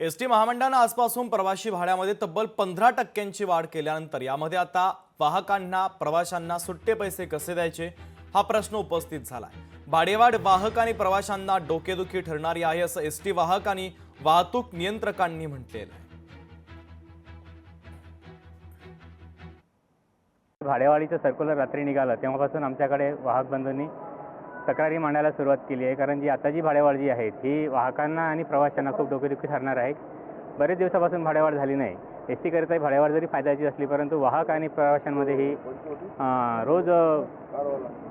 ST महामंडळाने आजपासून प्रवासी भाड्यामध्ये तब्बल 15% वाढ केल्यानंतर यामध्ये आता वाहकांना प्रवाशांना सुट्टे पैसे कसे द्यायचे हा प्रश्न उपस्थित झाला आहे। भाडेवाढ वाहक आणि प्रवाशांना डोकेदुखी ठरणारी आहे असं एसटी वाहक आणि वाहतूक नियंत्रकांनी म्हटलेलं आहे। भाडेवाढीचं सर्क्युलर रात्री निघालं तेव्हापासून आमच्याकडे वाहक बंधूंनी तक्रारी मांडायला सुरुवात केली आहे। कारण जी आता जी भाडेवाढ जी आहे ही वाहकांना आणि प्रवाशांना खूप डोकेदुखी ठरणार आहे। बरेच दिवसापासून भाडेवाढ झाली नाही। एस टी करिता भाडेवाढ जरी फायद्याची असली परंतु वाहक आणि प्रवाशांमध्ये ही रोज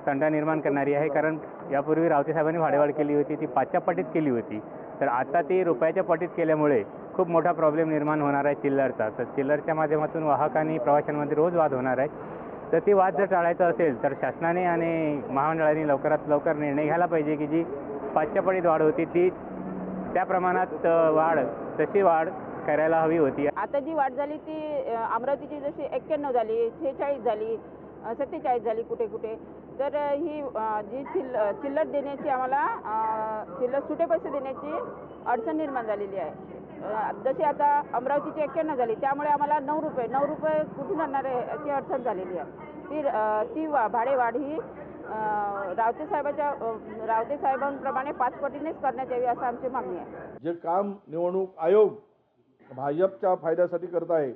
तंटा निर्माण करणारी आहे। कारण यापूर्वी रावते साहेबांनी भाडेवाढ केली होती ती 5च्या पटीत केली होती, तर आता ती रुपयाच्या पटीत केल्यामुळे खूप मोठा प्रॉब्लेम निर्माण होणार आहे चिल्लरचा। तर चिल्लरच्या माध्यमातून वाहक आणि प्रवाशांमध्ये रोज वाद होणार आहे। तर ती वाद जर टाळायचा असेल तर शासनाने आणि महामंडळाने लवकरात लवकर निर्णय घ्यायला पाहिजे की जी 5च्या पटीत वाढ होती ती त्या प्रमाणात वाढ तशी वाढ करायला हवी होती। आता जी वाढ झाली ती अमरावतीची जशी 91 झाली, 46 झाली, 47 झाली कुठे कुठे। तर ही जी चिल्लर देण्याची आम्हाला चिल्लर सुटे पैसे देण्याची अडचण निर्माण झालेली आहे। जशी आता अमरावतीची 91 झाली त्यामुळे आम्हाला 9 रुपये कुठून आणणार आहे याची अडचण झालेली आहे। ती भाडेवाढ ही रावते साहेबांप्रमाणे 5 पटीनेच करण्यात यावी असं आमची मागणी आहे। जे काम निवडणूक आयोग भाजपच्या फायद्यासाठी करत आहे,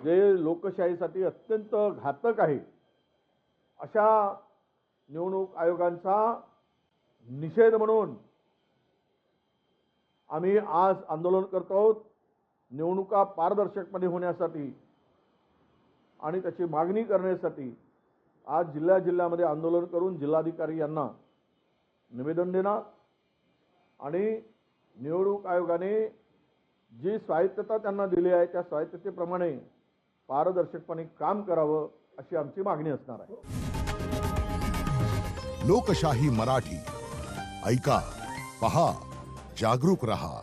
जे लोकशाहीसाठी अत्यंत घातक आहे, अशा निवडणूक आयोगांचा निषेध म्हणून आम्ही आज आंदोलन करत आहोत। निवडणुका पारदर्शकपणे होण्यासाठी आणि त्याची मागणी करण्यासाठी आज जिल्ह्यामध्ये आंदोलन करून जिल्हाधिकारी यांना निवेदन देणार आणि निवडणूक आयोगाने जी स्वायत्तता त्यांना दिली आहे त्या स्वायत्ततेप्रमाणे पारदर्शकपणे काम करावं अशी आमची मागणी असणार आहे। लोकशाही मराठी ऐका, पहा, जागरूक रहा।